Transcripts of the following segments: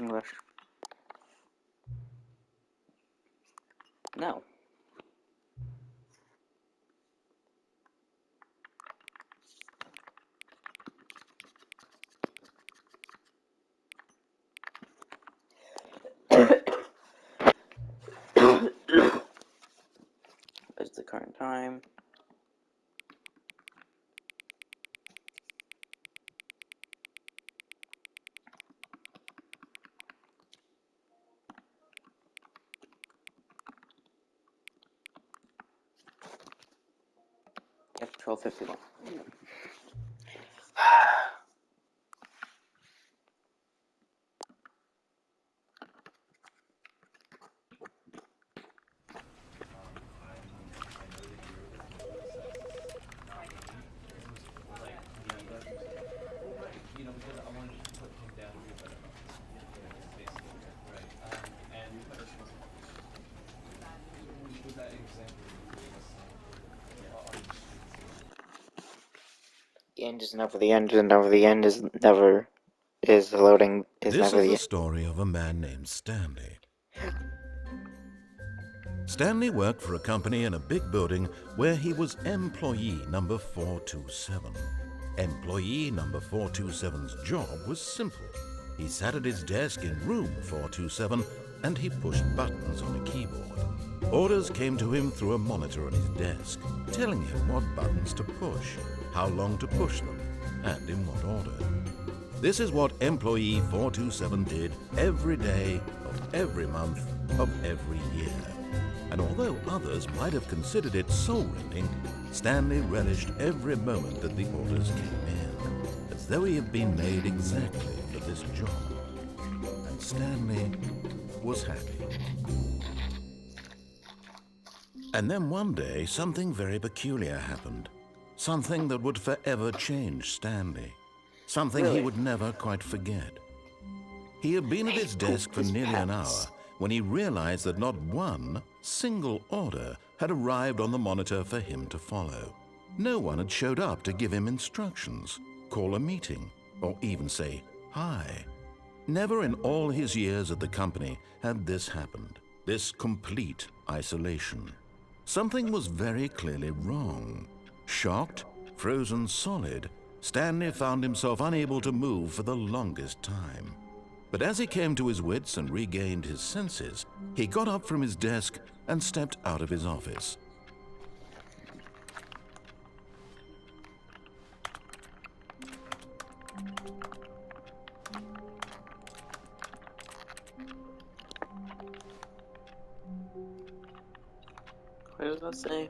English. No. What's the current time? Yes, 12:51. The end is never the end, and never the end is never is loading is This never is the the end. story of a man named Stanley. Stanley worked for a company in a big building where he was employee number 427. Employee number 427's job was simple. He sat at his desk in room 427 and he pushed buttons on a keyboard. Orders came to him through a monitor on his desk, telling him what buttons to push, how long to push them, and in what order. This is what employee 427 did every day of every month of every year. And although others might have considered it soul-rending, Stanley relished every moment that the orders came in, as though he had been made exactly for this job. And Stanley was happy. And then one day, something very peculiar happened. Something that would forever change Stanley. Something he would never quite forget. He had been at his desk for nearly an hour when he realized that not one single order had arrived on the monitor for him to follow. No one had showed up to give him instructions, call a meeting, or even say hi. Never in all his years at the company had this happened, this complete isolation. Something was very clearly wrong. Shocked, frozen solid, Stanley found himself unable to move for the longest time. But as he came to his wits and regained his senses, he got up from his desk and stepped out of his office. What does that say?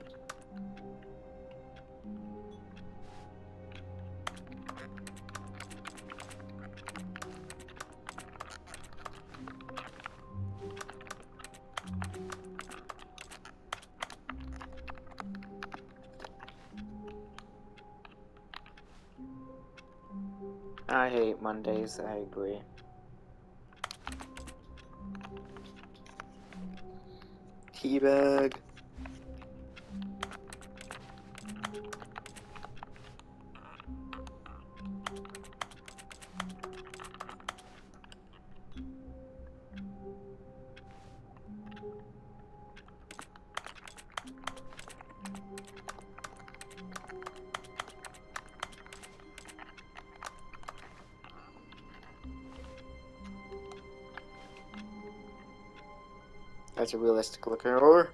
I hate Mondays, I agree. Teabag. That's a realistic looking or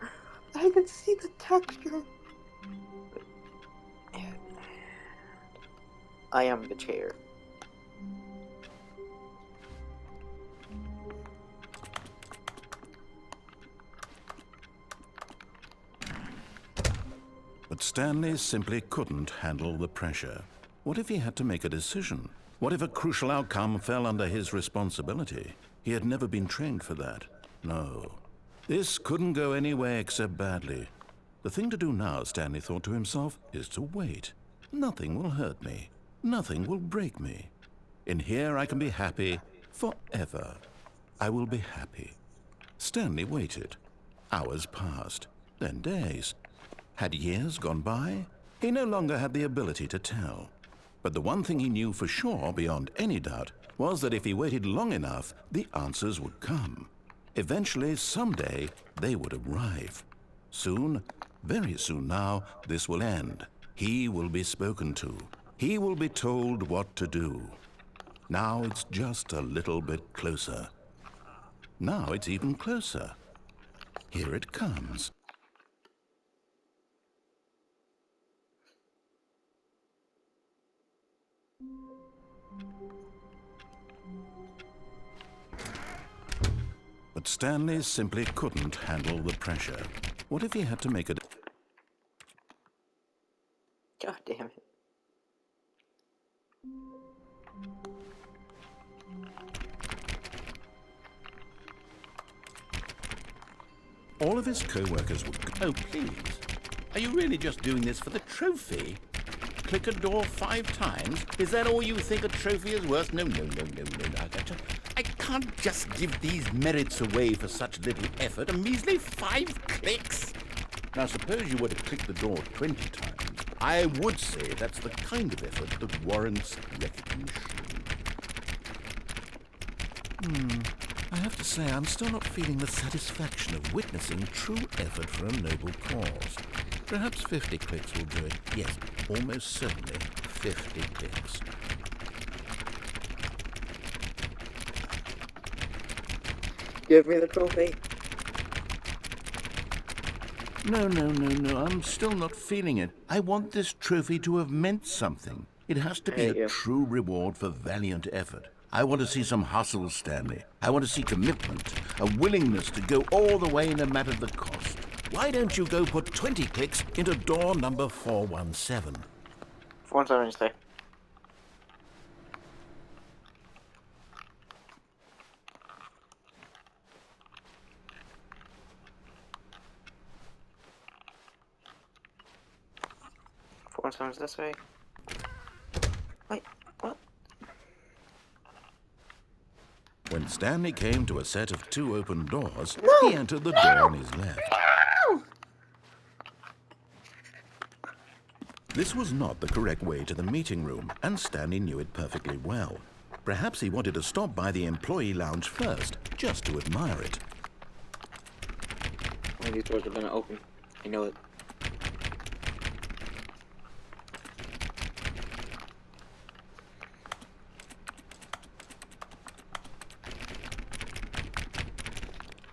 I can see the texture. I am the chair. But Stanley simply couldn't handle the pressure. What if he had to make a decision? What if a crucial outcome fell under his responsibility? He had never been trained for that. No. This couldn't go any way except badly. The thing to do now, Stanley thought to himself, is to wait. Nothing will hurt me. Nothing will break me. In here I can be happy forever. I will be happy. Stanley waited. Hours passed, then days. Had years gone by? He no longer had the ability to tell. But the one thing he knew for sure, beyond any doubt, was that if he waited long enough, the answers would come. Eventually, someday, they would arrive. Soon, very soon now, this will end. He will be spoken to. He will be told what to do. Now it's just a little bit closer. Now it's even closer. Here it comes. But Stanley simply couldn't handle the pressure. What if he had to make a... God damn it. All of his co-workers would... Oh, please. Are you really just doing this for the trophy? Click a door 5 times? Is that all you think a trophy is worth? No. I can't just give these merits away for such little effort. A measly 5 clicks. Now, suppose you were to click the door 20 times. I would say that's the kind of effort that warrants recognition. I have to say, I'm still not feeling the satisfaction of witnessing true effort for a noble cause. Perhaps 50 clicks will do it. Yes, almost certainly 50 clicks. Give me the trophy. No. I'm still not feeling it. I want this trophy to have meant something. It has to be a true reward for valiant effort. I want to see some hustle, Stanley. I want to see commitment, a willingness to go all the way no matter the cost. Why don't you go put 20 clicks into door number 417? 417 stay. Sometimes this way. Wait, what? When Stanley came to a set of 2 open doors, No! he entered the door on his left. No! This was not the correct way to the meeting room, and Stanley knew it perfectly well. Perhaps he wanted to stop by the employee lounge first, just to admire it. One of these doors are gonna open. I know it.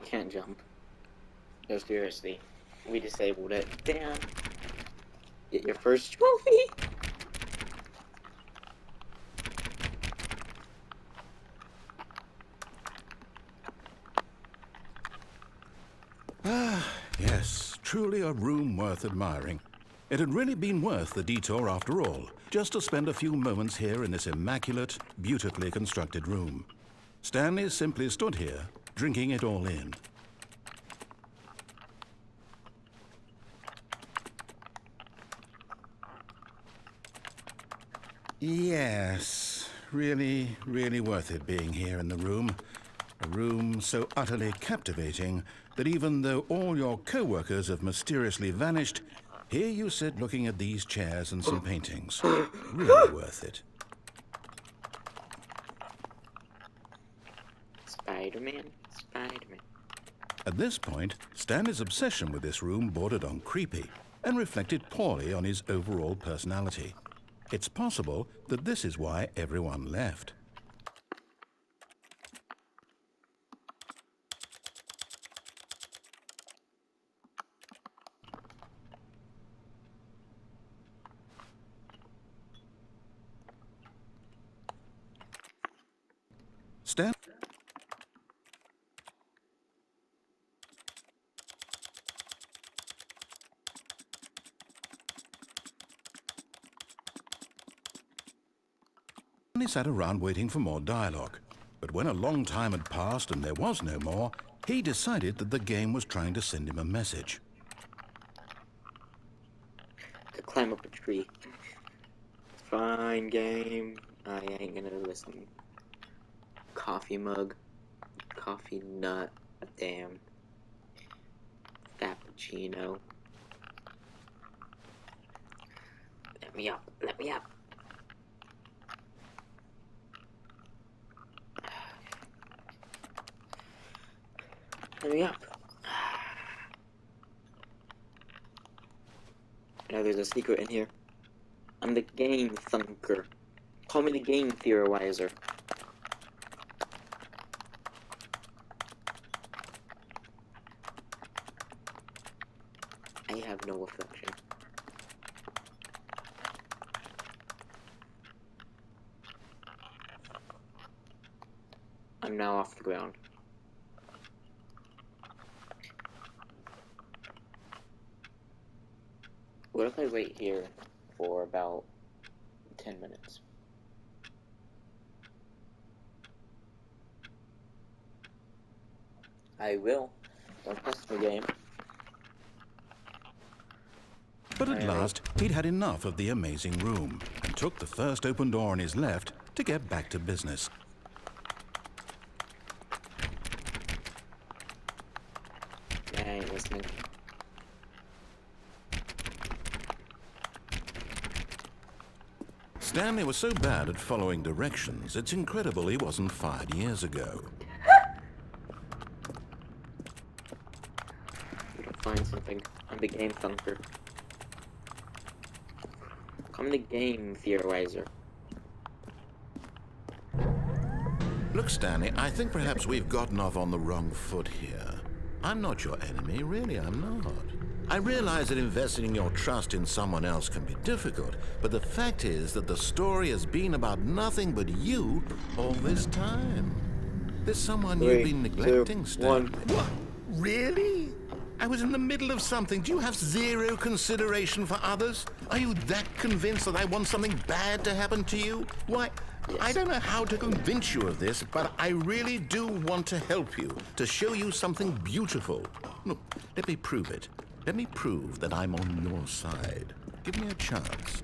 Can't jump. No, seriously. We disabled it. Damn. Get your first trophy. Yes, truly a room worth admiring. It had really been worth the detour after all, just to spend a few moments here in this immaculate, beautifully constructed room. Stanley simply stood here, drinking it all in. Yes, really worth it being here in the room. A room so utterly captivating that even though all your co-workers have mysteriously vanished, here you sit looking at these chairs and some paintings. Really worth it. Spider-Man. At this point, Stanley's obsession with this room bordered on creepy and reflected poorly on his overall personality. It's possible that this is why everyone left. Stanley sat around waiting for more dialogue. But when a long time had passed and there was no more, he decided that the game was trying to send him a message. To climb up a tree. Fine game. I ain't gonna listen. Coffee mug. Coffee nut. Damn. Cappuccino. Let me up. Hurry up. Now there's a secret in here. I'm the game thunker. Call me the game theorizer. I have no affection. I'm now off the ground. What if I wait here for about 10 minutes? I will. Don't test the game. But at last, he'd had enough of the amazing room and took the first open door on his left to get back to business. I ain't listening. Stanley was so bad at following directions, it's incredible he wasn't fired years ago. Find something. I'm the game thunker. I'm the game theorizer. Look, Stanley, I think perhaps we've gotten off on the wrong foot here. I'm not your enemy, really, I'm not. I realize that investing your trust in someone else can be difficult, but the fact is that the story has been about nothing but you all this time. There's someone you've been neglecting, Stanley. What? Really? I was in the middle of something. Do you have zero consideration for others? Are you that convinced that I want something bad to happen to you? Why, I don't know how to convince you of this, but I really do want to help you, to show you something beautiful. Look, let me prove it. Let me prove that I'm on your side. Give me a chance.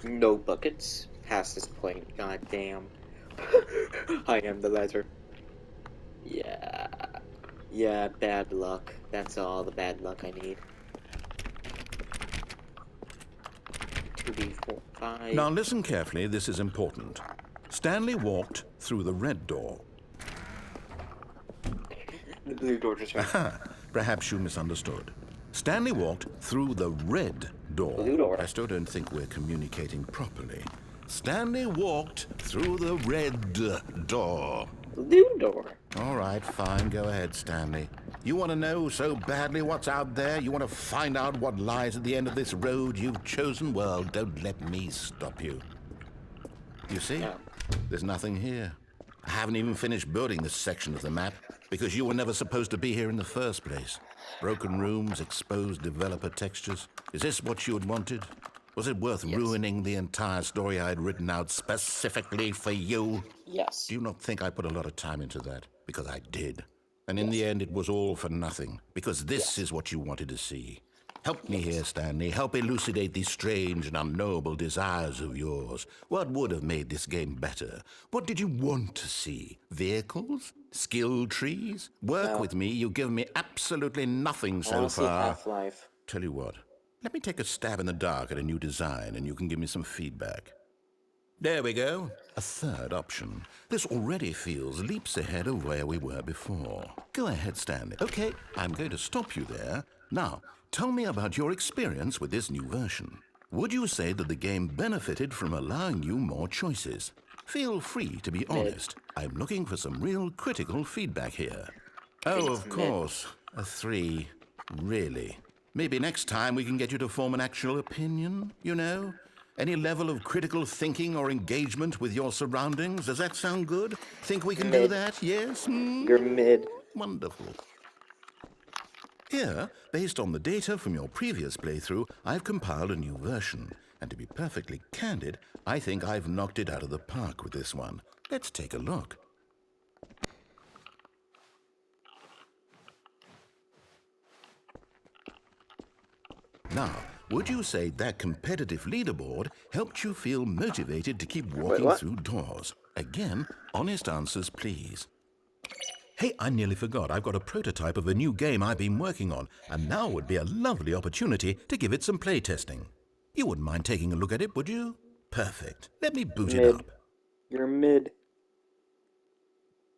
No buckets. Past this point. God damn. I am the letter. Yeah. Yeah, bad luck. That's all the bad luck I need. 2d4, 5. Now listen carefully, this is important. Stanley walked through the red door. The blue door just went. Perhaps you misunderstood. Stanley walked through the red door. Blue door. I still don't think we're communicating properly. Stanley walked through the red door. Blue door. All right, fine. Go ahead, Stanley. You want to know so badly what's out there? You want to find out what lies at the end of this road you've chosen? Well, don't let me stop you. You see? Yeah. There's nothing here. I haven't even finished building this section of the map because you were never supposed to be here in the first place. Broken rooms, exposed developer textures. Is this what you had wanted? Was it worth ruining the entire story I had written out specifically for you? Yes. Do you not think I put a lot of time into that? Because I did. And in the end, it was all for nothing. Because this is what you wanted to see. Help me here, Stanley. Help elucidate these strange and unknowable desires of yours. What would have made this game better? What did you want to see? Vehicles? Skill trees? Work with me. You've given me absolutely nothing so far. Half-Life. Tell you what. Let me take a stab in the dark at a new design, and you can give me some feedback. There we go. A third option. This already feels leaps ahead of where we were before. Go ahead, Stanley. Okay, I'm going to stop you there. Now, tell me about your experience with this new version. Would you say that the game benefited from allowing you more choices? Feel free to be honest. I'm looking for some real critical feedback here. Oh, of course. A 3. Really? Maybe next time we can get you to form an actual opinion, you know? Any level of critical thinking or engagement with your surroundings? Does that sound good? Think we can do that? Yes? You're mid. Wonderful. Here, based on the data from your previous playthrough, I've compiled a new version. And to be perfectly candid, I think I've knocked it out of the park with this one. Let's take a look. Now, would you say that competitive leaderboard helped you feel motivated to keep walking through doors? Again, honest answers, please. Hey, I nearly forgot. I've got a prototype of a new game I've been working on, and now would be a lovely opportunity to give it some playtesting. You wouldn't mind taking a look at it, would you? Perfect. Let me boot it Mid. up. You're mid.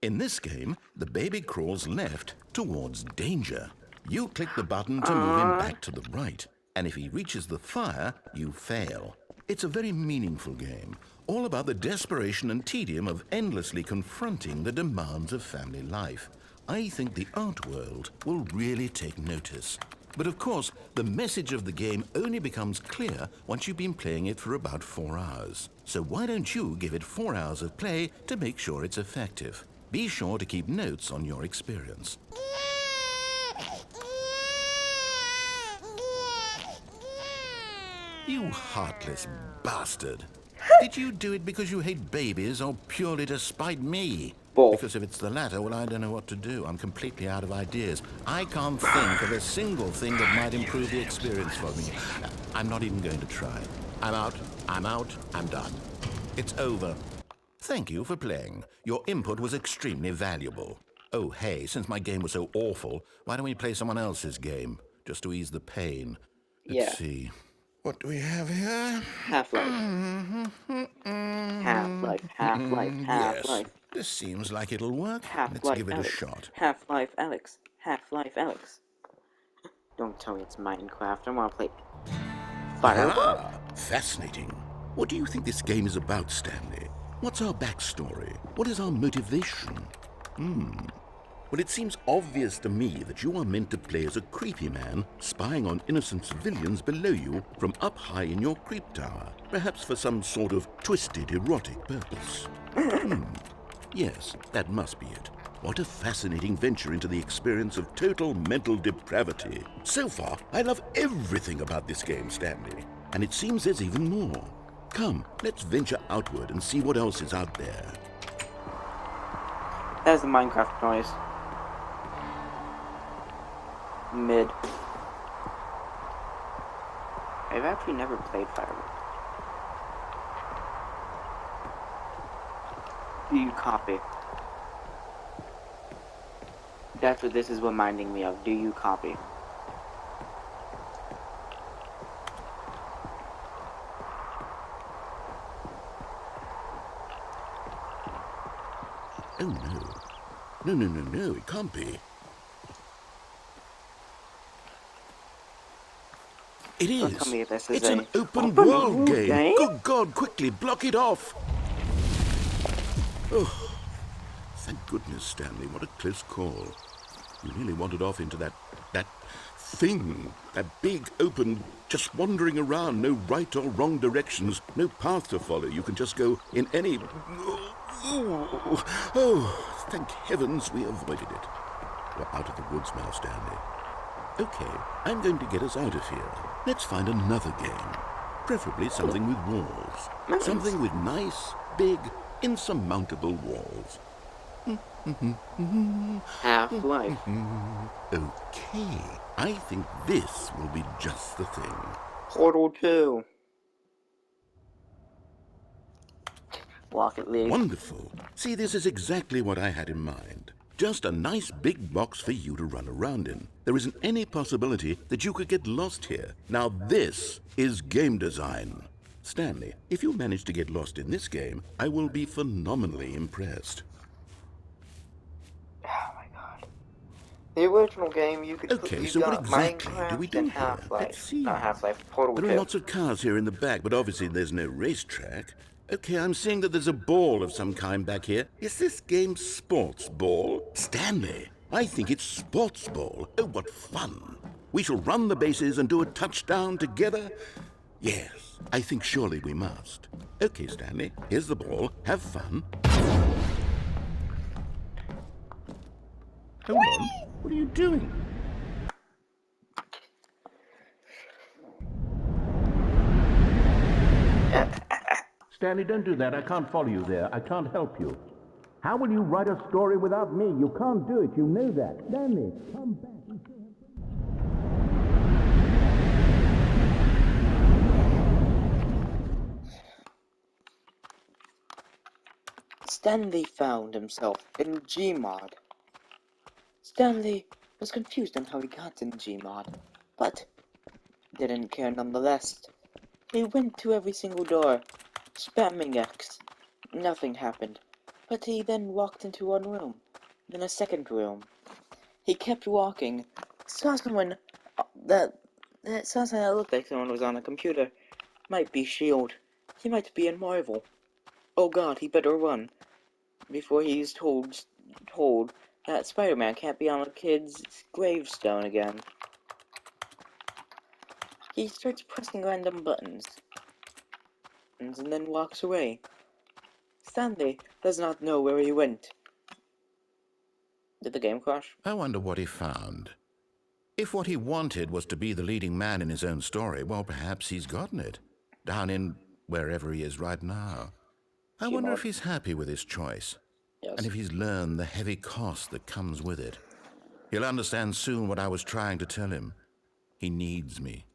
In this game, the baby crawls left towards danger. You click the button to move him back to the right, and if he reaches the fire, you fail. It's a very meaningful game, all about the desperation and tedium of endlessly confronting the demands of family life. I think the art world will really take notice. But of course, the message of the game only becomes clear once you've been playing it for about 4 hours. So why don't you give it 4 hours of play to make sure it's effective? Be sure to keep notes on your experience. You heartless bastard. Did you do it because you hate babies or purely to spite me? Both. Because if it's the latter, well, I don't know what to do. I'm completely out of ideas. I can't think of a single thing that might improve the experience for me. I'm not even going to try. I'm out, I'm done. It's over. Thank you for playing. Your input was extremely valuable. Oh, hey, since my game was so awful, why don't we play someone else's game? Just to ease the pain. Let's see. What do we have here? Half-Life. Half-Life. Half-Life. Yes, Half-Life. this seems like it'll work. Let's Half-Life give it a Alex. shot. Half-Life Alex. Half-Life Alex. Don't tell me it's Minecraft. I want to play Fireball. Ah, fascinating. What do you think this game is about, Stanley? What's our backstory? What is our motivation? Well, it seems obvious to me that you are meant to play as a creepy man spying on innocent civilians below you from up high in your creep tower, perhaps for some sort of twisted erotic purpose. Yes, that must be it. What a fascinating venture into the experience of total mental depravity. So far, I love everything about this game, Stanley, and it seems there's even more. Come, let's venture outward and see what else is out there. That's the Minecraft noise. Mid. I've actually never played Fireball. Do you copy? That's what this is reminding me of. Do you copy? Oh no. No, it can't be. It Don't is. tell me this is It's an a open open world world game. game? Good God, quickly, block it off. Oh, thank goodness, Stanley. What a close call. You nearly wandered off into that thing. That big, open, just wandering around. No right or wrong directions. No path to follow. You can just go in any... Oh, thank heavens we avoided it. We're out of the woods now, Stanley. Okay, I'm going to get us out of here. Let's find another game. Preferably something with walls. Nice. Something with nice, big, insurmountable walls. Half-Life. Okay, I think this will be just the thing. Portal 2. Rocket League. Wonderful. See, this is exactly what I had in mind. Just a nice big box for you to run around in. There isn't any possibility that you could get lost here. Now this is game design. Stanley, if you manage to get lost in this game, I will be phenomenally impressed. Oh my god. The original game, you could Okay, you so got what exactly Minecraft do we do and here? Half-Life. Let's see. Not Half-Life, Portal 2. There are lots of cars here in the back, but obviously there's no racetrack. Okay, I'm seeing that there's a ball of some kind back here. Is this game sports ball? Stanley, I think it's sports ball. Oh, what fun. We shall run the bases and do a touchdown together? Yes, I think surely we must. Okay, Stanley, here's the ball. Have fun. Hold on. What are you doing? Stanley, don't do that. I can't follow you there. I can't help you. How will you write a story without me? You can't do it. You know that. Stanley, come back. Stanley found himself in Gmod. Stanley was confused on how he got in Gmod, but didn't care nonetheless. He went to every single door, spamming X. Nothing happened. But he then walked into one room, then a second room. He kept walking, saw someone that saw something that looked like someone was on a computer. Might be S.H.I.E.L.D. He might be in Marvel. Oh god, he better run before he's told that Spider-Man can't be on a kid's gravestone again. He starts pressing random buttons and then walks away. Stanley does not know where he went. Did the game crash? I wonder what he found. If what he wanted was to be the leading man in his own story, well, perhaps he's gotten it. Down in wherever he is right now. I wonder if he's happy with his choice. Yes. And if he's learned the heavy cost that comes with it. He'll understand soon what I was trying to tell him. He needs me.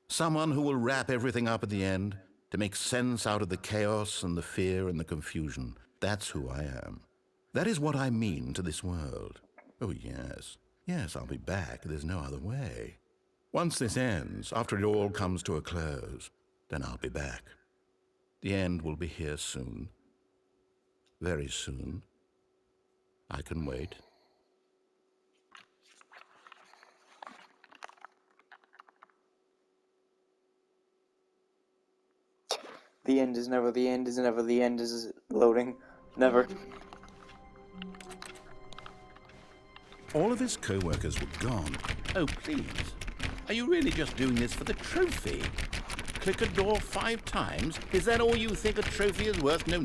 Someone who will wrap everything up at the end, to make sense out of the chaos and the fear and the confusion. That's who I am. That is what I mean to this world. Oh, yes. Yes, I'll be back. There's no other way. Once this ends, after it all comes to a close, then I'll be back. The end will be here soon. Very soon. I can wait. The end is never the end is never the end is loading. Never. All of his co-workers were gone. Oh, please. Are you really just doing this for the trophy? Click a door 5 times? Is that all you think a trophy is worth? No.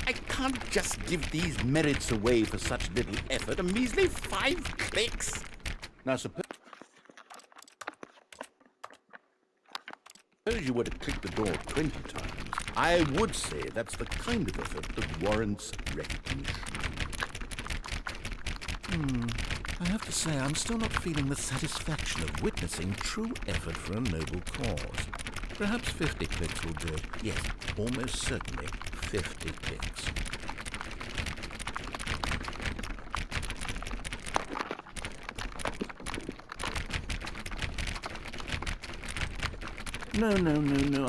I can't just give these merits away for such little effort. A measly 5 clicks. Now, suppose you were to click the door 20 times. I would say that's the kind of effort that warrants recognition. I have to say, I'm still not feeling the satisfaction of witnessing true effort for a noble cause. Perhaps 50 clicks will do it. Yes, almost certainly 50 clicks. No,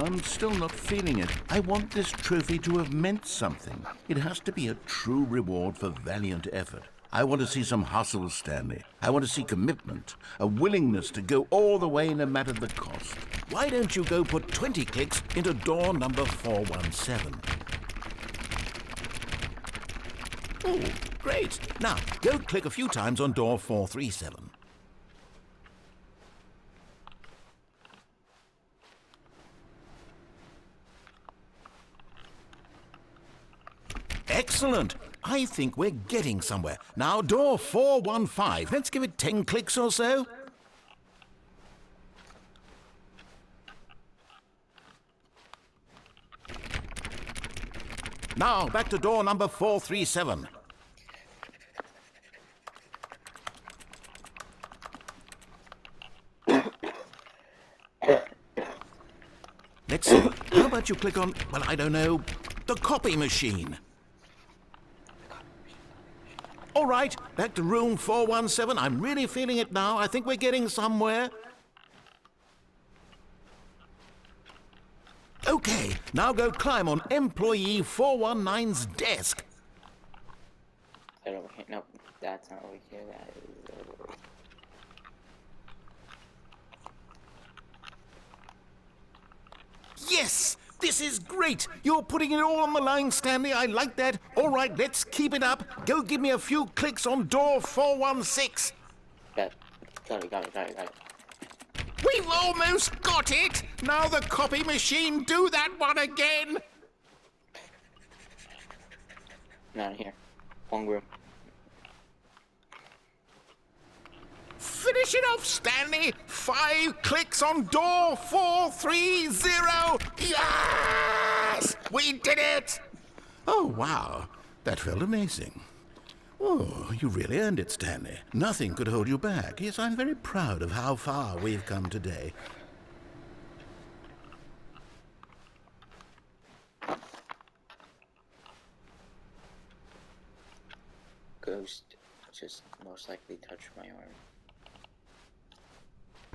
I'm still not feeling it. I want this trophy to have meant something. It has to be a true reward for valiant effort. I want to see some hustle, Stanley. I want to see commitment, a willingness to go all the way no matter the cost. Why don't you go put 20 clicks into door number 417? Oh, great. Now, go click a few times on door 437. Excellent. I think we're getting somewhere. Now, door 415. Let's give it 10 clicks or so. Now, back to door number 437. Let's see. How about you click on, well, I don't know, the copy machine? All right, back to room 417. I'm really feeling it now. I think we're getting somewhere. Okay, now go climb on employee 419's desk. No, that's not over here. That is over. Yes! This is great! You're putting it all on the line, Stanley. I like that. All right, let's keep it up. Go give me a few clicks on door 416. Got it. We've almost got it! Now the copy machine, do that one again! Not here. Wrong room. Finish it off, Stanley! 5 clicks on door 430! Yes! We did it! Oh, wow. That felt amazing. Oh, you really earned it, Stanley. Nothing could hold you back. Yes, I'm very proud of how far we've come today. Ghost just most likely touched my arm.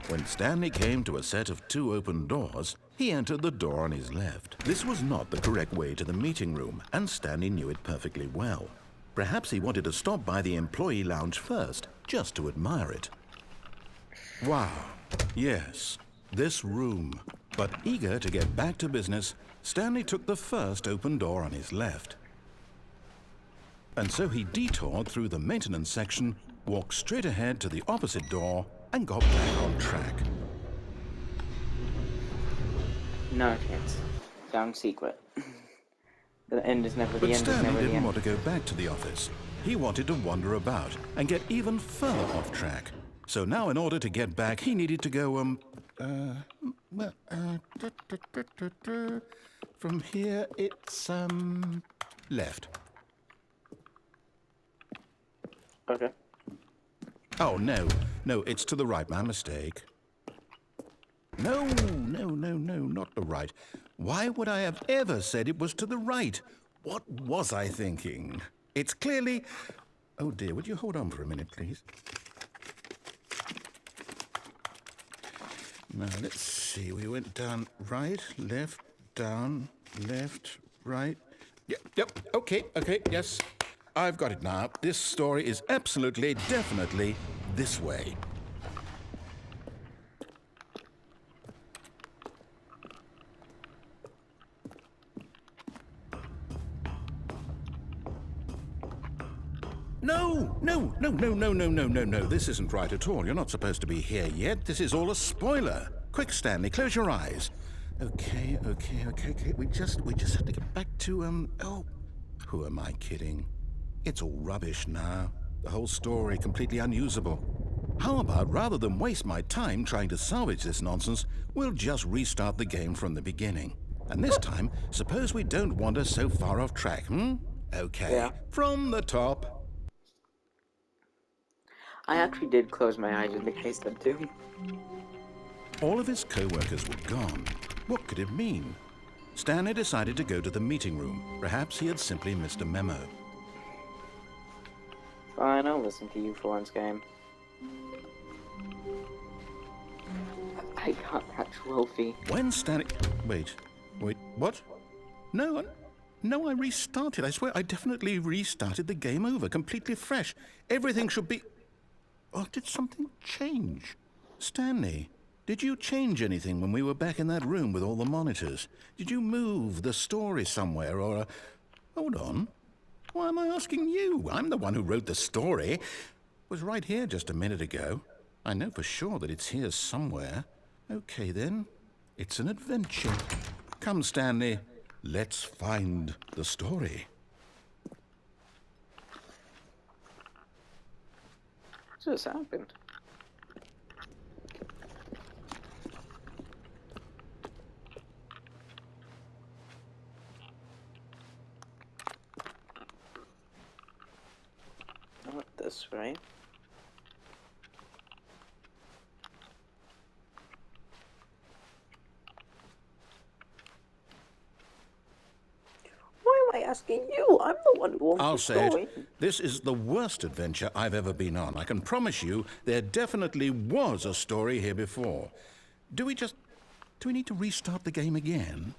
When Stanley came to a set of 2 open doors, he entered the door on his left. This was not the correct way to the meeting room, and Stanley knew it perfectly well. Perhaps he wanted to stop by the employee lounge first, just to admire it. Wow, yes, this room. But eager to get back to business, Stanley took the first open door on his left. And so he detoured through the maintenance section, walked straight ahead to the opposite door, and got back on track. No chance. Found secret. The end is never the But end. Stanley is never the didn't end. want to go back to the office. He wanted to wander about and get even further off track. So now in order to get back, he needed to go, from here it's, left. Okay. Oh, no, it's to the right, my mistake. No, not the right. Why would I have ever said it was to the right? What was I thinking? It's clearly... Oh dear, would you hold on for a minute, please? Now, let's see, we went down right, left, down, left, right. Yep, okay, yes. I've got it now. This story is absolutely, definitely this way. No. This isn't right at all. You're not supposed to be here yet. This is all a spoiler. Quick, Stanley, close your eyes. Okay. We just have to get back to, oh, who am I kidding? It's all rubbish now. The whole story completely unusable. How about, rather than waste my time trying to salvage this nonsense, we'll just restart the game from the beginning. And this time, suppose we don't wander so far off track, Okay, Yeah. from the top. I actually did close my eyes in the case that too. All of his co-workers were gone. What could it mean? Stanley decided to go to the meeting room. Perhaps he had simply missed a memo. Fine, I'll listen to you for once, game. I got that trophy. When Stanley... Wait, what? No, I restarted. I swear, I definitely restarted the game over, completely fresh. Everything should be... Oh, did something change? Stanley, did you change anything when we were back in that room with all the monitors? Did you move the story somewhere, or... Hold on. Why am I asking you? I'm the one who wrote the story. It was right here just a minute ago. I know for sure that it's here somewhere. Okay, then. It's an adventure. Come, Stanley. Let's find the story. What just happened? Not this, right? Why am I asking you? I'm the one who owns I'll the say story. it. This is the worst adventure I've ever been on. I can promise you there definitely was a story here before. Do we need to restart the game again?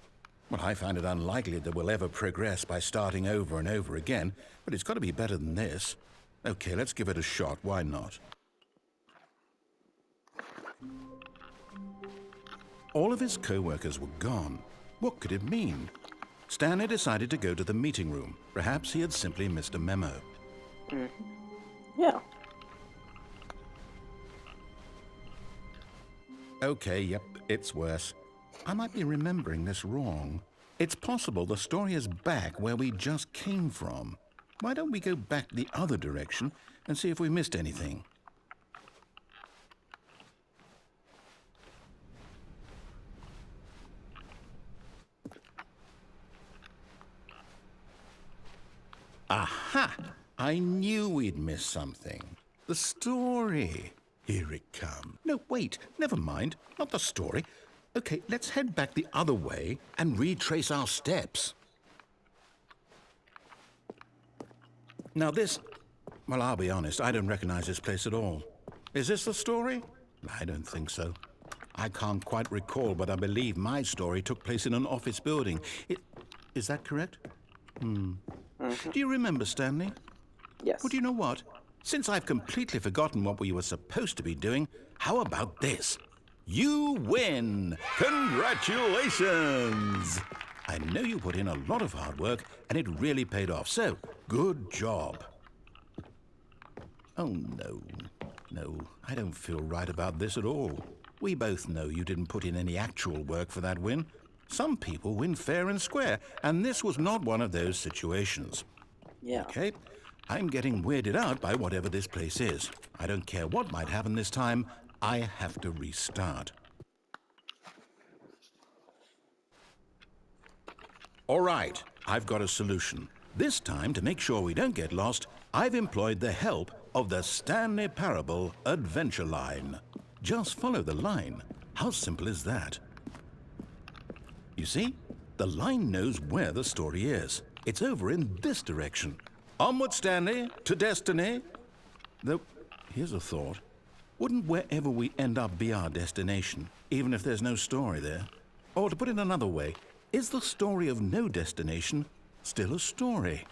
Well, I find it unlikely that we'll ever progress by starting over and over again, but it's got to be better than this. Okay, let's give it a shot. Why not? All of his co-workers were gone. What could it mean? Stanley decided to go to the meeting room. Perhaps he had simply missed a memo. Yeah. Okay, yep, it's worse. I might be remembering this wrong. It's possible the story is back where we just came from. Why don't we go back the other direction and see if we missed anything? Aha! I knew we'd missed something. The story. Here it comes. No, wait, never mind. Not the story. Okay, let's head back the other way and retrace our steps. Now this... Well, I'll be honest, I don't recognize this place at all. Is this the story? I don't think so. I can't quite recall, but I believe my story took place in an office building. Is that correct? Do you remember, Stanley? Yes. Well, do you know what? Since I've completely forgotten what we were supposed to be doing, how about this? You win! Congratulations! I know you put in a lot of hard work, and it really paid off, so good job. Oh, no. No, I don't feel right about this at all. We both know you didn't put in any actual work for that win. Some people win fair and square, and this was not one of those situations. Yeah. Okay, I'm getting weirded out by whatever this place is. I don't care what might happen this time. I have to restart. All right, I've got a solution. This time, to make sure we don't get lost, I've employed the help of the Stanley Parable Adventure Line. Just follow the line. How simple is that? You see, the line knows where the story is. It's over in this direction. Onward, Stanley, to destiny. Though, here's a thought. Wouldn't wherever we end up be our destination, even if there's no story there? Or to put it another way, is the story of no destination still a story?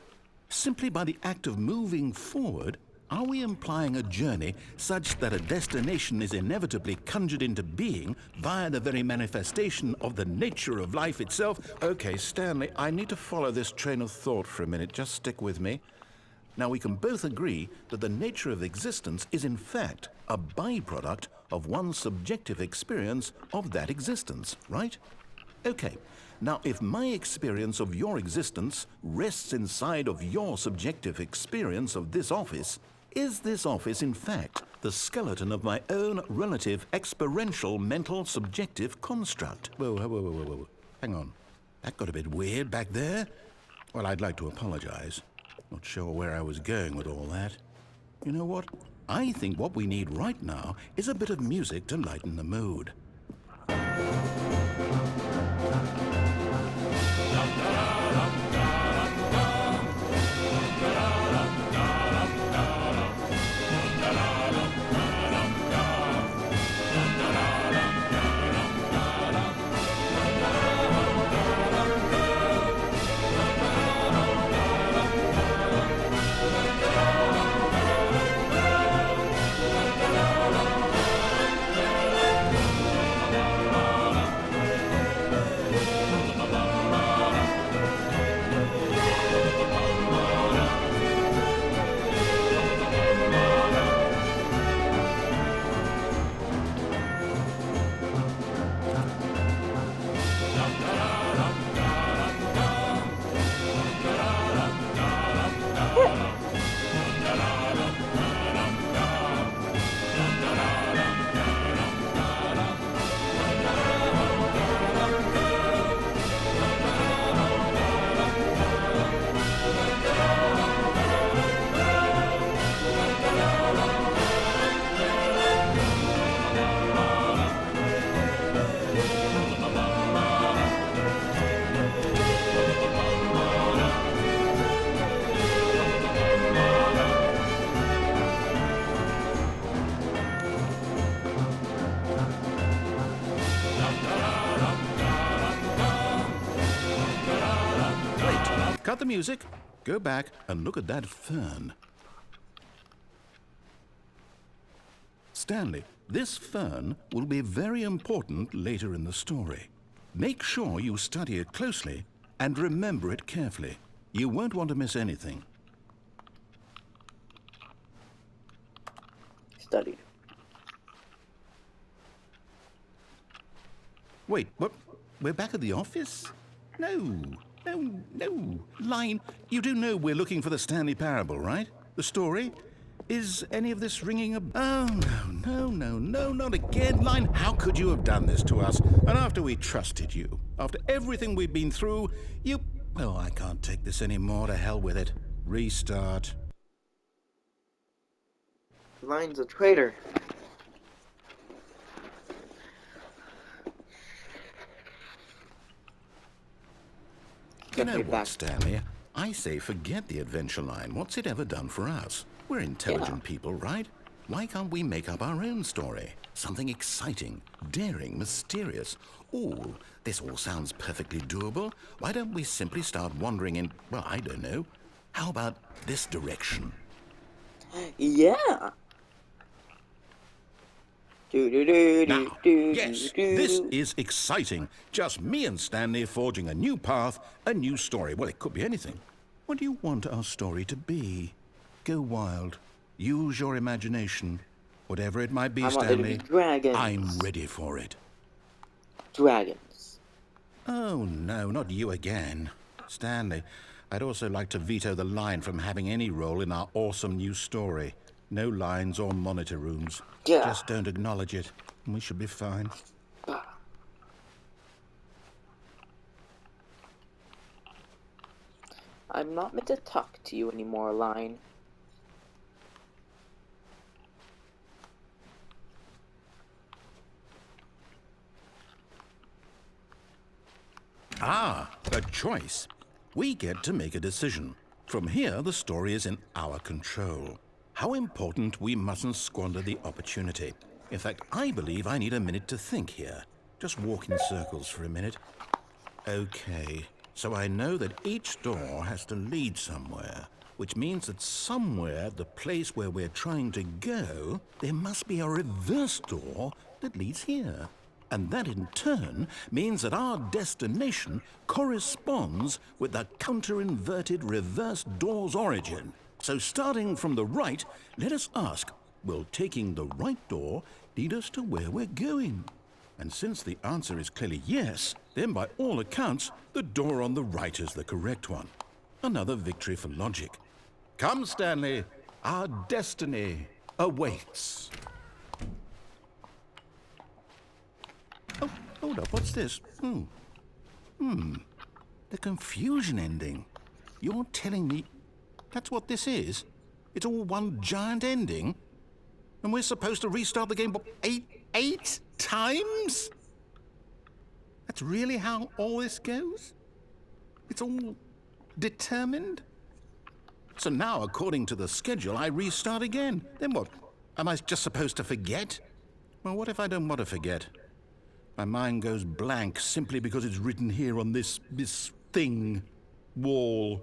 Simply by the act of moving forward, are we implying a journey such that a destination is inevitably conjured into being via the very manifestation of the nature of life itself? Okay, Stanley, I need to follow this train of thought for a minute. Just stick with me. Now, we can both agree that the nature of existence is in fact a byproduct of one's subjective experience of that existence, right? Okay. Now, if my experience of your existence rests inside of your subjective experience of this office, is this office, in fact, the skeleton of my own relative experiential mental subjective construct? Whoa. Hang on. That got a bit weird back there. Well, I'd like to apologize. Not sure where I was going with all that. You know what? I think what we need right now is a bit of music to lighten the mood. Cut the music, go back and look at that fern. Stanley, this fern will be very important later in the story. Make sure you study it closely and remember it carefully. You won't want to miss anything. Studied. Wait, what? We're back at the office? No. Line, you do know we're looking for the Stanley Parable, right? The story? Is any of this ringing a... Oh, no, not again. Line, how could you have done this to us? And after we trusted you, after everything we've been through, you... Oh, I can't take this anymore. To hell with it. Restart. Line's a traitor. You know what, Stanley? I say forget the adventure line. What's it ever done for us? We're intelligent people, right? Why can't we make up our own story? Something exciting, daring, mysterious. Ooh, this all sounds perfectly doable. Why don't we simply start wandering in, well, I don't know. How about this direction? Yeah. Now, yes, this is exciting. Just me and Stanley forging a new path, a new story. Well, it could be anything. What do you want our story to be? Go wild. Use your imagination. Whatever it might be, I want there to Stanley, be dragons. I'm ready for it. Dragons. Oh, no, not you again. Stanley, I'd also like to veto the line from having any role in our awesome new story. No lines or monitor rooms. Yeah. Just don't acknowledge it, and we should be fine. I'm not meant to talk to you anymore, line. Ah, a choice. We get to make a decision. From here, the story is in our control. How important we mustn't squander the opportunity. In fact, I believe I need a minute to think here. Just walk in circles for a minute. Okay, so I know that each door has to lead somewhere, which means that somewhere, the place where we're trying to go, there must be a reverse door that leads here. And that in turn means that our destination corresponds with the counter-inverted reverse door's origin. So starting from the right, let us ask, will taking the right door lead us to where we're going? And since the answer is clearly yes, then by all accounts, the door on the right is the correct one. Another victory for logic. Come, Stanley, our destiny awaits. Oh, hold up, what's this? The confusion ending. You're telling me that's what this is? It's all one giant ending? And we're supposed to restart the game, what, eight times? That's really how all this goes? It's all determined? So now, according to the schedule, I restart again. Then what? Am I just supposed to forget? Well, what if I don't want to forget? My mind goes blank simply because it's written here on this thing, wall.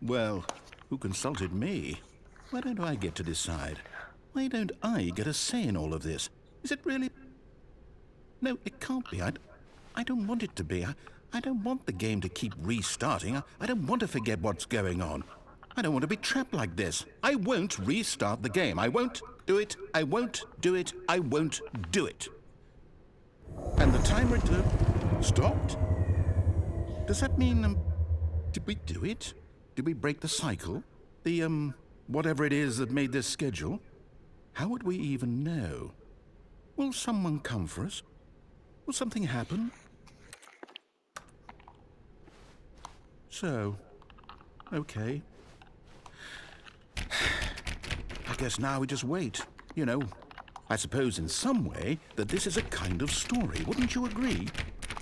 Well, who consulted me? Why don't I get to decide? Why don't I get a say in all of this? Is it really? No, it can't be. I don't want it to be. I don't want the game to keep restarting. I don't want to forget what's going on. I don't want to be trapped like this. I won't restart the game. I won't do it. I won't do it. I won't do it. And the timer stopped? Does that mean, did we do it? Did we break the cycle? The, whatever it is that made this schedule? How would we even know? Will someone come for us? Will something happen? So, okay. I guess now we just wait, you know. I suppose in some way that this is a kind of story, wouldn't you agree?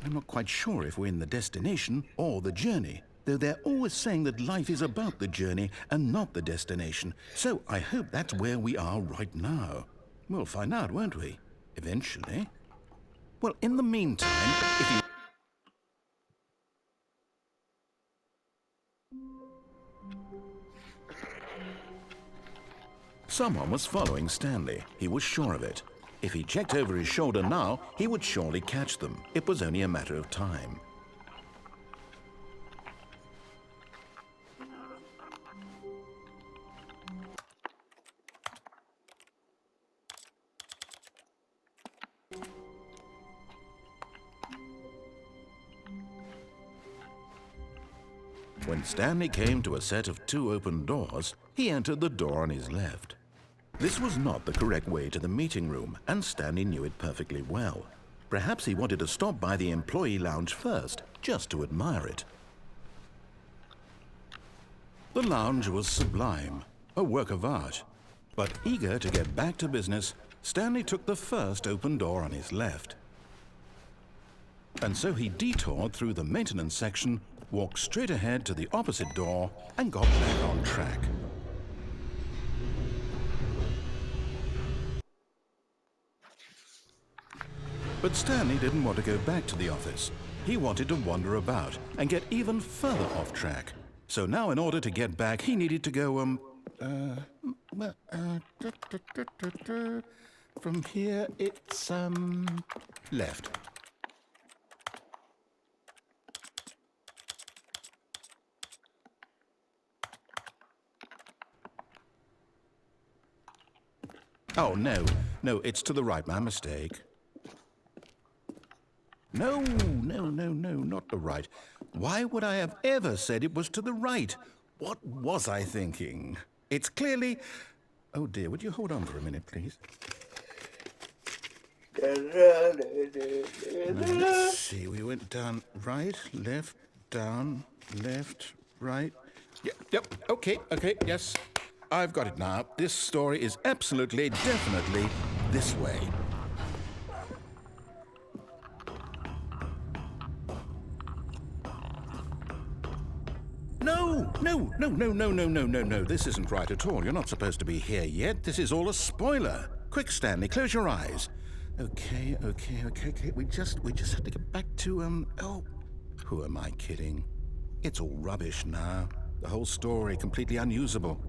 I'm not quite sure if we're in the destination or the journey, though they're always saying that life is about the journey and not the destination. So I hope that's where we are right now. We'll find out, won't we? Eventually. Well, in the meantime, if you... Someone was following Stanley. He was sure of it. If he checked over his shoulder now, he would surely catch them. It was only a matter of time. When Stanley came to a set of 2 open doors, he entered the door on his left. This was not the correct way to the meeting room, and Stanley knew it perfectly well. Perhaps he wanted to stop by the employee lounge first, just to admire it. The lounge was sublime, a work of art. But eager to get back to business, Stanley took the first open door on his left. And so he detoured through the maintenance section, walked straight ahead to the opposite door, and got back on track. But Stanley didn't want to go back to the office. He wanted to wander about and get even further off track. So now in order to get back, he needed to go, from here it's, left. Oh, no, it's to the right, my mistake. No, not the right. Why would I have ever said it was to the right? What was I thinking? It's clearly... Oh dear, would you hold on for a minute, please? Let's see, we went down, right, left, down, left, right. Yep, okay, yes. I've got it now. This story is absolutely, definitely this way. No. This isn't right at all. You're not supposed to be here yet. This is all a spoiler. Quick, Stanley, close your eyes. Okay. We just have to get back to, oh, who am I kidding? It's all rubbish now. The whole story completely unusable.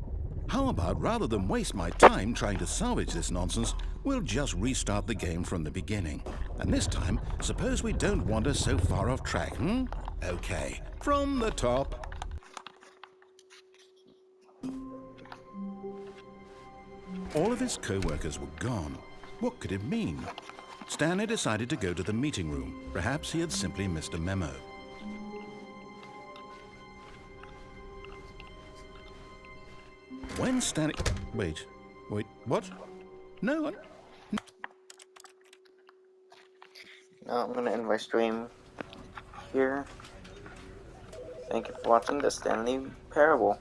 How about, rather than waste my time trying to salvage this nonsense, we'll just restart the game from the beginning. And this time, suppose we don't wander so far off track, Okay, from the top. All of his co-workers were gone. What could it mean? Stanley decided to go to the meeting room. Perhaps he had simply missed a memo. When Stanley... Wait, what? No. Now I'm gonna end my stream here. Thank you for watching the Stanley Parable.